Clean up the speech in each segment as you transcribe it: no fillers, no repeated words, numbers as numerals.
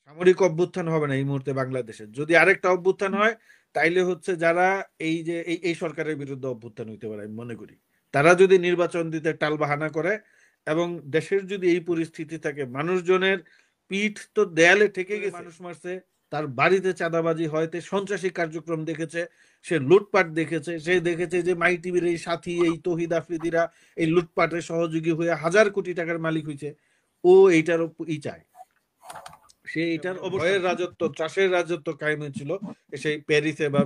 সামরিক অভ্যুত্থান হবে না এই মুহূর্তে বাংলাদেশে। যদি আরেকটা অভ্যুত্থান হয় তাইলে হচ্ছে যারা এই যে এই সরকারের বিরুদ্ধে অভ্যুত্থান হইতে পারে আমি মনে করি। তারা যদি নির্বাচন দিতে টালবাহানা করে এবং দেশের যদি এই পরিস্থিতি থাকে, মানুষজনের পিঠ তো দেয়ালে ঠেকে গেছে, মানুষ মারছে, তার বাড়িতে চাঁদাবাজি হয়তো সন্ত্রাসী কার্যক্রম দেখেছে, সে লুটপাট দেখেছে, সে দেখেছে যে মাই টিভির এই সাথী এই তহিদ আফ্রিদিরা এই লুটপাটের সহযোগী হয়ে হাজার কোটি টাকার মালিক হয়েছে। ও এইটার চায়, সে এটার ভয়ের রাজত্ব, ত্রাসের রাজত্ব কায়েম হয়েছিল সেই প্যারিসে বা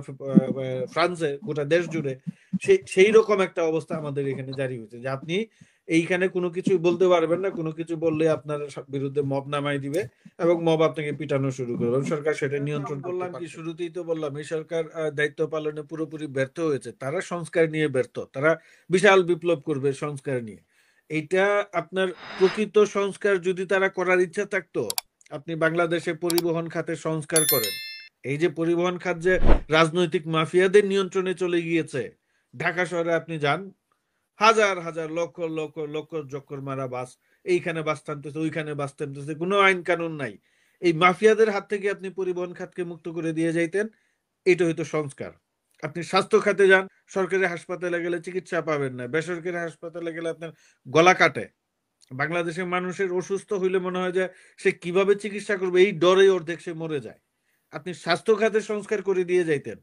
ফ্রান্সে, গোটা দেশ জুড়ে সেই রকম একটা অবস্থা আমাদের এখানে জারি হয়েছে যে আপনি এইখানে কোনো কিছু বলতে পারবেন না, কোনো কিছু বললে আপনার বিরুদ্ধে মব নামাই দিবে এবং মব আপনাকে পিটানো শুরু করবে। সরকার সেটা নিয়ন্ত্রণ করলাম কি, শুরুতেই তো বললাম এই সরকার দায়িত্ব পালনে পুরোপুরি ব্যর্থ হয়েছে। তারা সংস্কার নিয়ে ব্যর্থ, তারা বিশাল বিপ্লব করবে সংস্কার নিয়ে। এইটা আপনার প্রকৃত সংস্কার যদি তারা করার ইচ্ছা থাকতো, আপনি বাংলাদেশে পরিবহন খাতে সংস্কার করেন। এই যে পরিবহন খাত যে রাজনৈতিক মাফিয়াদের নিয়ন্ত্রণে চলে গিয়েছে, ঢাকা শহরে আপনি যান, হাজার হাজার লক্ষ লক্ষ লক্ষ চক্কর মারা বাস, এইখানে বাস টানতেছে, ওইখানে বাস টানতেছে, কোনো আইন কানুন নাই। এই মাফিয়াদের হাত থেকে আপনি পরিবহন খাতকে মুক্ত করে দিয়ে যাইতেন, এটা হয়তো সংস্কার। আপনি স্বাস্থ্য খাতে যান, সরকারি হাসপাতালে গেলে চিকিৎসা পাবেন না, বেসরকারি হাসপাতালে গেলে আপনার গলা কাটে। বাংলাদেশের মানুষের অসুস্থ হইলে মনে হয় যে সে কিভাবে চিকিৎসা করবে এই ডরে অর্ধেক সে মরে যায়। আপনি স্বাস্থ্য খাতের সংস্কার করে দিয়ে যাইতেন,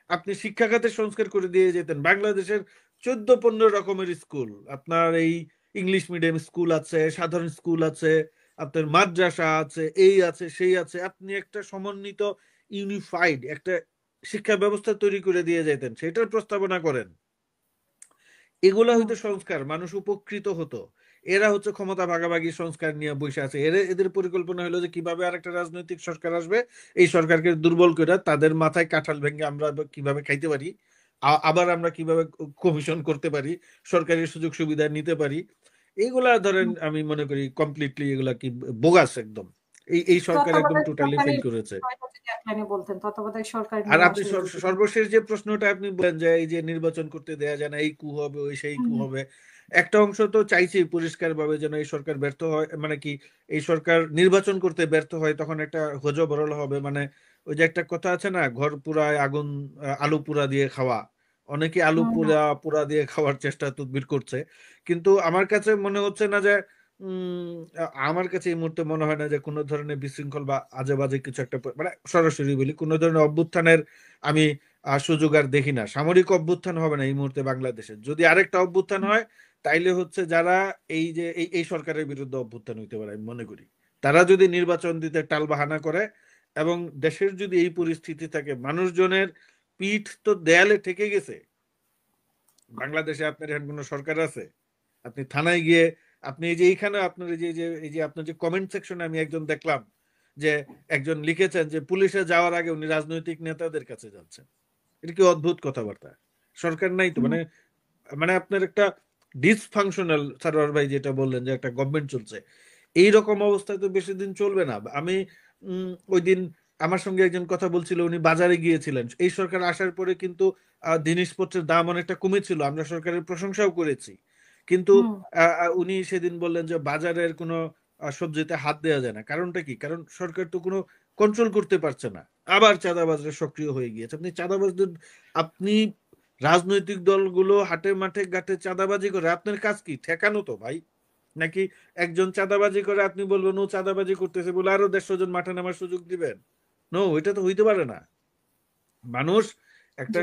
আপনি শিক্ষা খাতের সংস্কার করে দিয়ে যেতেন। বাংলাদেশের 14-15 রকমের স্কুল, আপনার এই ইংলিশ মিডিয়াম স্কুল আছে, সাধারণ স্কুল আছে, আপনার মাদ্রাসা আছে, এই আছে সেই আছে। আপনি একটা সমন্বিত ইউনিফাইড একটা শিক্ষা ব্যবস্থা তৈরি করে দিয়ে যেতেন, সেটার প্রস্তাবনা করেন। এগুলা হইতো সংস্কার, মানুষ উপকৃত হতো। এরা হচ্ছে ক্ষমতা ভাগাভাগি সংস্কার নিয়ে বসে আছে। এদের পরিকল্পনা হলো যে কিভাবে আরেকটা রাজনৈতিক সরকার আসবে, এই সরকারকে দুর্বল করে তাদের মাথায় কাঁঠাল ভেঙে আমরা কিভাবে খাইতে পারি, আবার আমরা কিভাবে কমিশন করতে পারি, সরকারি সুযোগ সুবিধা নিতে পারি। এইগুলা ধরেন আমি মনে করি কমপ্লিটলি এগুলা কি বোগাস একদম। এই সরকার একদম টোটালি ফেল করেছে। আর আপনি সর্বশেষ যে প্রশ্নটা আপনি বলেন যে এই যে নির্বাচন করতে দেয়া যায় না, এই কু হবে ওই সেই কু হবে, একটা অংশ তো চাইছি পরিষ্কার ভাবে যেন এই সরকার ব্যর্থ হয়, মানে কি এই সরকার নির্বাচন করতে ব্যর্থ হয়, তখন একটা হজবরল হবে। মানে ওই যে একটা কথা আছে না, ঘর পুরায় আগুন, আলু পুরা দিয়ে খাওয়া। অনেকে আলু পুরা পুরা দিয়ে খাওয়ার চেষ্টা তদবির করছে, কিন্তু আমার কাছে মনে হচ্ছে না যে আমার কাছে এই মুহূর্তে মনে হয় না যে কোনো ধরনের বিশৃঙ্খল বা আজে বাজে কিছু একটা, মানে সরাসরি বলি কোনো ধরনের অভ্যুত্থানের আমি সুযোগ আর দেখি না। সামরিক অভ্যুত্থান হবে না এই মুহূর্তে বাংলাদেশে। যদি আরেকটা অভ্যুত্থান হয় তাইলে হচ্ছে যারা এই যে এই সরকারের বিরুদ্ধে অভ্যুত্থান হইতে পারে আমি মনে করি। তারা যদি নির্বাচন দিতে টালবাহানা করে এবং দেশের যদি এই পরিস্থিতি থাকে, মানুষজনের পিঠ তো দেয়ালে ঠেকে গেছে। বাংলাদেশে আপনার এখন কোনো সরকার আছে? আপনি থানায় গিয়ে আপনি এই যে এইখানে আপনার এই যে আপনার যে কমেন্ট সেকশনে আমি একজন দেখলাম যে একজন লিখেছেন যে পুলিশে যাওয়ার আগে উনি রাজনৈতিক নেতাদের কাছে যাচ্ছেন। এটা কি অদ্ভুত কথাবার্তা! সরকার নাই তো, মানে মানে আপনার একটা ডিসফাংশনাল, সারোয়ার ভাই যেটা বললেন যে একটা গভর্নমেন্ট চলছে, এইরকম অবস্থায় তো বেশি দিন চলবে না। আমি ওই দিন আমার সঙ্গে একজন কথা বলছিল, উনি বাজারে গিয়েছিলেন। এই সরকার আসার পরে কিন্তু জিনিসপত্রের দাম অনেকটা কমেছিল, আমরা সরকারের প্রশংসাও করেছি, কিন্তু উনি সেদিন বললেন যে বাজারের কোনো সবজিতে হাত দেওয়া যায় না। কারণটা কি? কারণ সরকার তো কোনো কন্ট্রোল করতে পারছে না, আবার চাঁদাবাজরা সক্রিয় হয়ে গিয়েছে। আপনি চাঁদাবাজদের, আপনি রাজনৈতিক দলগুলো হাটে মাঠে ঘাটে চাঁদাবাজি করে, আপনার কাজ কি? ঠেকানো তো ভাই। নাকি একজন চাঁদাবাজি করে আপনি বলবেন ও চাঁদাবাজি করতেছে বলে আরো 150 জন মাঠে নামার সুযোগ দিবেন? নো, এটা তো হইতে পারে না। মানুষ একটা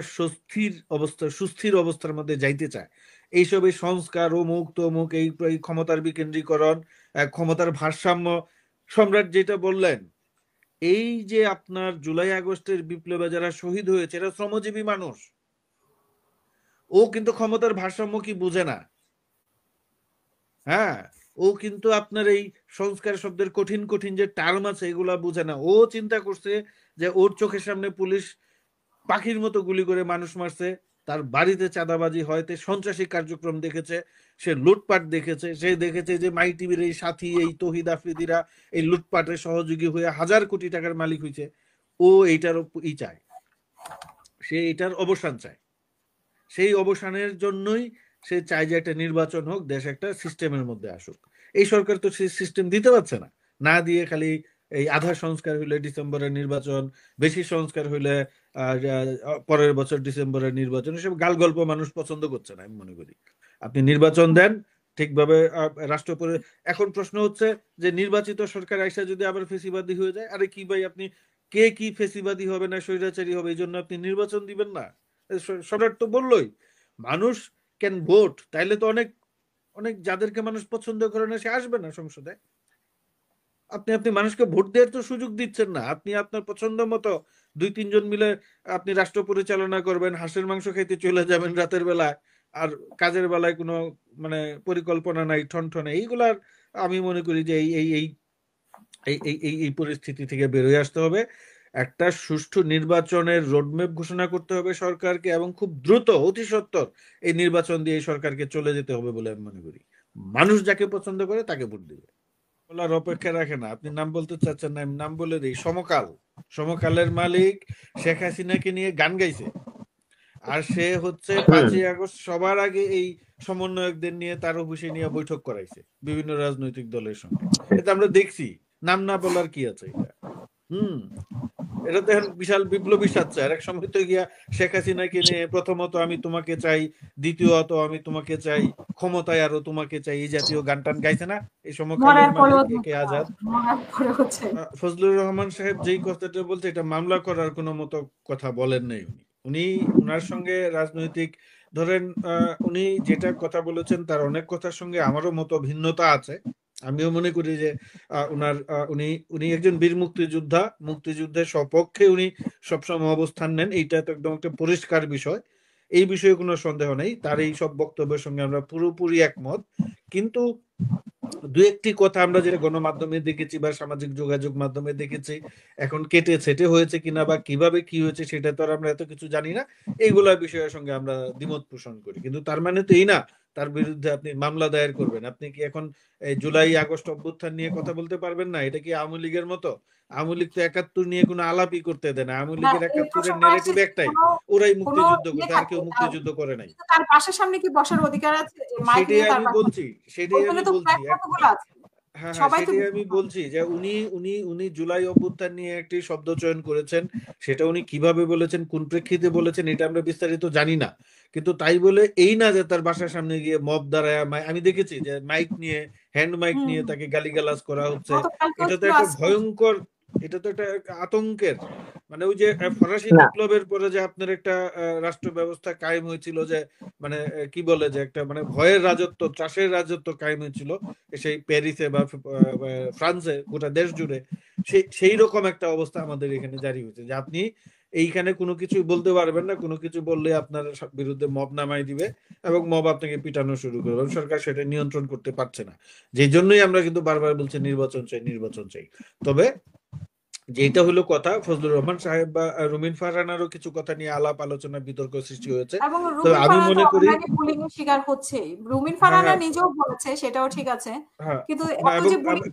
সুস্থির অবস্থার মধ্যে যাইতে চায়। এইসব এই সংস্কার অমুক তমুক, এই ক্ষমতার বিকেন্দ্রীকরণ, ক্ষমতার ভারসাম্য, সম্রাট যেটা বললেন, এই যে আপনার জুলাই আগস্টের বিপ্লবে যারা শহীদ হয়েছে এরা শ্রমজীবী মানুষ। ও কিন্তু ক্ষমতার ভারসাম্য কি বুঝে না। হ্যাঁ, ও কিন্তু আপনার এই সংস্কার শব্দের কঠিন কঠিন যে টার্ম আছে এগুলা বুঝে না। ও চিন্তা করছে যে ওর চোখের সামনে পুলিশ পাখির মতো গুলি করে মানুষ মারছে, তার বাড়িতে চাঁদাবাজি হয়তো সন্ত্রাসী কার্যক্রম দেখেছে, সে লুটপাট দেখেছে, সে দেখেছে যে মাই টিভির এই সাথী এই তহিদ আফ্রিদিরা এই লুটপাটের সহযোগী হয়ে হাজার কোটি টাকার মালিক হয়েছে। ও এইটার চায়, সে এটার অবসান চায়। সেই অবসানের জন্যই সে চায় যে একটা নির্বাচন হোক, দেশ একটা সিস্টেমের মধ্যে আসুক। এই সরকার তো সেই সিস্টেম দিতে পারছে না, না দিয়ে খালি এই আধা সংস্কার হইলে ডিসেম্বরের নির্বাচন, বেশি সংস্কার হইলে পরের বছর ডিসেম্বরের নির্বাচন, এসব গাল গল্প মানুষ পছন্দ করছে না আমি মনে করি। আপনি নির্বাচন দেন ঠিকভাবে, রাষ্ট্র এখন প্রশ্ন হচ্ছে যে নির্বাচিত সরকার আইসা যদি আবার ফেসিবাদী হয়ে যায়, আরে কি ভাই আপনি কে কি ফেসিবাদী হবে না স্বৈরাচারী হবে এই জন্য আপনি নির্বাচন দিবেন না? সম্রাট তো বললোই মানুষ ক্যান ভোট, তাইলে তো অনেক অনেক যাদেরকে মানুষ পছন্দ করে না সে আসবে না সংসদে। আপনি আপনি মানুষকে ভোট দেওয়ার তো সুযোগ দিচ্ছেন না। আপনি আপনার পছন্দ মতো 2-3 জন মিলে আপনি রাষ্ট্র পরিচালনা করবেন, হাঁসের মাংস খাইতে চলে যাবেন রাতের বেলায়, আর কাজের বেলায় কোনো মানে পরিকল্পনা নাই, ঠনঠনে এইগুলার। আমি মনে করি যে এই এই এই এই এই এই এই পরিস্থিতি থেকে বেরোয় আসতে হবে। একটা সুষ্ঠু নির্বাচনের রোডম্যাপ ঘোষণা করতে হবে সরকারকে, এবং খুব দ্রুত অতি সত্বর এই নির্বাচন দিয়ে এই সরকারকে চলে যেতে হবে বলে আমি মনে করি। মানুষ যাকে পছন্দ করে তাকে ভোট দিবে, বলার অপেক্ষা রাখে না। আপনি নাম বলতে চাচ্ছেন না, আমি নাম বলে দিই। সমকাল, সমকালের মালিক শেখ হাসিনাকে নিয়ে গান গাইছে, আর সে হচ্ছে 5ই আগস্ট সবার আগে এই সমন্বয়কদের নিয়ে তার অফিসে নিয়ে বৈঠক করাইছে বিভিন্ন রাজনৈতিক দলের সঙ্গে। এটা আমরা দেখছি, নাম না বলার কি আছে এটা? এটা তো এখন বিশাল বিপ্লবী সাজছে। আর এক সময় তো গিয়া শেখ হাসিনাকে নিয়ে প্রথমত আমি তোমাকে চাই, দ্বিতীয়ত আমি তোমাকে চাই, ক্ষমতায় আরো তোমাকে চাই, এই জাতীয় গান টান গাইছে না এই সমকালের মালিক এ কে আজাদ। ফজলুর রহমান সাহেব যেই কথাটা বলছে এটা মামলা করার কোনো মতো কথা বলেন নাই উনি। উনি উনার সঙ্গে রাজনৈতিক ধরেন উনি যেটা কথা বলেছেন তার অনেক কথার সঙ্গে আমারও মতো ভিন্নতা আছে। আমিও মনে করি যে উনার উনি উনি একজন বীর মুক্তিযোদ্ধা, মুক্তিযুদ্ধের সপক্ষে উনি সবসময় অবস্থান নেন, এইটা তো একদম একটা পরিষ্কার বিষয়। এই বিষয়ে কোনো সন্দেহ নেই, তার এই সব বক্তব্যের সঙ্গে আমরা পুরোপুরি একমত। কিন্তু দু একটি কথা আমরা যেটা গণমাধ্যমে দেখেছি বা সামাজিক যোগাযোগ মাধ্যমে দেখেছি, এখন কেটে ছেটে হয়েছে কিনা বা কিভাবে কি হয়েছে সেটা তো আর আমরা এত কিছু জানি না। এইগুলা বিষয়ের সঙ্গে আমরা দ্বিমত পোষণ করি, কিন্তু তার মানে তো এই না তার বিরুদ্ধে আপনি মামলা দায়ের করবেন। আপনি কি এখন এই জুলাই আগস্ট অভ্যুত্থান নিয়ে কথা বলতে পারবেন না? এটা কি আওয়ামী লীগের মতো? আওয়ামী লীগ তো 71 নিয়ে কোনো আলাপই করতে দেয় না। আওয়ামী লীগের 71-এর নেগেটিভ একটাই, ওরাই মুক্তিযুদ্ধ করতে, আর কেউ মুক্তিযুদ্ধ করে নাই। তার পাশের সামনে কি বসার অধিকার আছে? সেটাই আমি বলছি, সেটাই আমি বলছি। হ্যাঁ হ্যাঁ, সেটাই আমি বলছি যে উনি উনি উনি জুলাই অভ্যুত্থান নিয়ে একটি শব্দ চয়ন করেছেন, সেটা উনি কিভাবে বলেছেন, কোন প্রেক্ষিতে বলেছেন, এটা আমরা বিস্তারিত জানি না। কিন্তু তাই বলে এই না যে তার বাসার সামনে গিয়ে মব দাঁড়ায়, আমি দেখেছি যে মাইক নিয়ে, হ্যান্ড মাইক নিয়ে তাকে গালিগালাজ করা হচ্ছে। এটা তো একটা ভয়ঙ্কর, এটা তো একটা আতঙ্কের, মানে ওই যে ফরাসি বিপ্লবের পরে যে আপনার একটা রাষ্ট্র ব্যবস্থা কায়েম হয়েছিল, যে মানে কি বলে যে একটা মানে ভয়ের রাজত্ব, ত্রাসের রাজত্ব কায়েম হয়েছিল সেই প্যারিসে বা ফ্রান্সে, গোটা দেশ জুড়ে, সেই রকম একটা অবস্থা আমাদের এখানে জারি হয়েছে, যে আপনি এইখানে কোনো কিছু বলতে পারবেন না, কোনো কিছু বললে আপনার বিরুদ্ধে মব নামাই দিবে এবং মব আপনাকে পিটানো শুরু করবে, এবং সরকার সেটা নিয়ন্ত্রণ করতে পারছে না। যে জন্যই আমরা কিন্তু বারবার বলছি নির্বাচন চাই, নির্বাচন চাই। তবে যেটা হলো কথা, ফজলুর রহমান সাহেব বা রুমিন ফারহানারও কিছু কথা নিয়ে আলাপ আলোচনা বিতর্ক সৃষ্টি হয়েছে। তো আমি মনে করি শিকার হচ্ছে, রুমিন ফারহানা নিজেও বলেছে, সেটাও ঠিক আছে। কিন্তু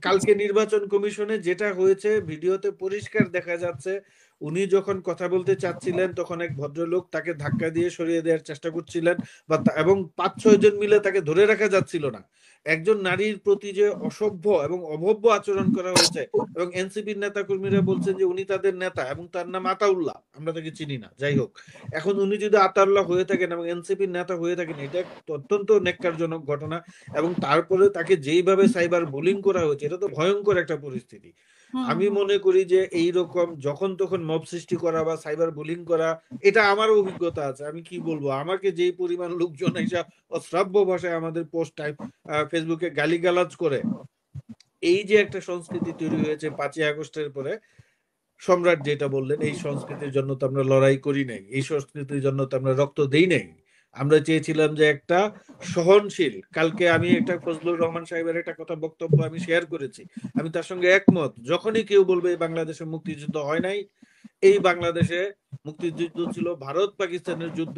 কালকে নির্বাচন কমিশনে যেটা হয়েছে ভিডিওতে পরিষ্কার দেখা যাচ্ছে, উনি যখন কথা বলতে চাচ্ছিলেন তখন এক ভদ্রলোক তাকে ধাক্কা দিয়ে সরিয়ে দেওয়ার চেষ্টা করছিলেন, বা এবং 5-6 জন মিলে তাকে ধরে রাখা যাচ্ছিল না। একজন নারীর প্রতি যে অসভ্য এবং অভব্য আচরণ করা হয়েছে, এবং এনসিপির নেতা কর্মীরা বলছেন যে উনি তাদের নেতা এবং তার নাম আতাউল্লাহ, আমরা তাকে চিনি না, যাই হোক। এখন উনি যদি আতাউল্লাহ হয়ে থাকেন এবং এনসিপির নেতা হয়ে থাকেন, এটা অত্যন্ত নেক্কারজনক ঘটনা। এবং তারপরে তাকে যেইভাবে সাইবার বুলিং করা হয়েছে, এটা তো ভয়ঙ্কর একটা পরিস্থিতি। আমি মনে করি যে এই রকম যখন তখন মব সৃষ্টি করা বা সাইবার বুলিং করা, এটা আমার অভিজ্ঞতা আছে। আমি কি বলবো, আমাকে যেই পরিমাণ লোকজন এসব অশ্রাব্য ভাষায় আমাদের পোস্ট টাইপ ফেসবুকে গালিগালাজ করে, এই যে একটা সংস্কৃতি তৈরি হয়েছে 5ই আগস্টের পরে, সম্রাট যেটা বললেন, এই সংস্কৃতির জন্য তো আমরা লড়াই করি নাই, এই সংস্কৃতির জন্য তো আমরা রক্ত দেই নাই। আমরা চেয়েছিলাম যে একটা সহনশীল, কালকে আমি একটা ফজলুর রহমান সাহেবের একটা কথা বক্তব্য আমি শেয়ার করেছি, আমি তার সঙ্গে একমত। যখনই কেউ বলবে বাংলাদেশে মুক্তিযুদ্ধ হয় নাই, এই বাংলাদেশে মুক্তিযুদ্ধ ছিল ভারত পাকিস্তানের যুদ্ধ,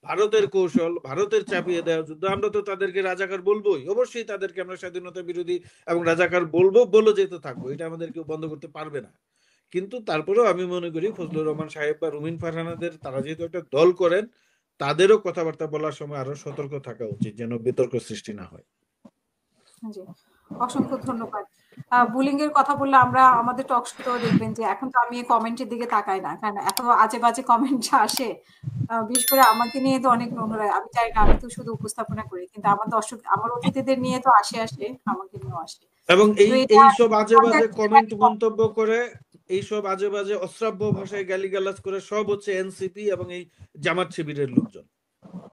ভারতের কৌশল, ভারতের চাপিয়ে দেওয়া যুদ্ধ। আমরা তো তাদেরকে রাজাকার বলবোই, অবশ্যই তাদেরকে আমরা স্বাধীনতা বিরোধী এবং রাজাকার বলবো, বলে যেতে থাকবো, এটা আমাদের কেউ বন্ধ করতে পারবে না। কিন্তু তারপরেও আমি মনে করি ফজলুর রহমান সাহেব বা রুমিন ফারহানাদের, তারা যেহেতু একটা দল করেন, তাদেরও কথাবার্তা বলার সময় আরো সতর্ক থাকা উচিত, যেন বিতর্ক সৃষ্টি না হয়। অসংখ্য ধন্যবাদ। বুলিং এর কথা বললে আমরা আমাদের টক শোতেও দেখবেন যে এখন তো আমি কমেন্টের দিকে তাকাই না, কারণ এত আজে বাজে কমেন্ট আসে। বিশেষ করে আমাকে নিয়ে তো অনেক নোংরা, আমি জানি না, আমি তো শুধু উপস্থাপনা করি, কিন্তু আমার দর্শক, আমার অতিথিদের নিয়ে তো আসে, আমাকে নিয়েও আসে। এবং তো এই এটা এইসব আজে বাজে কমেন্ট কন্টেন্ট। মন্তব্য করে, এইসব আজে বাজে অশ্রাব্য ভাষায় গালিগালাজ করে সব হচ্ছে এনসিপি এবং এই জামাত শিবিরের লোকজন।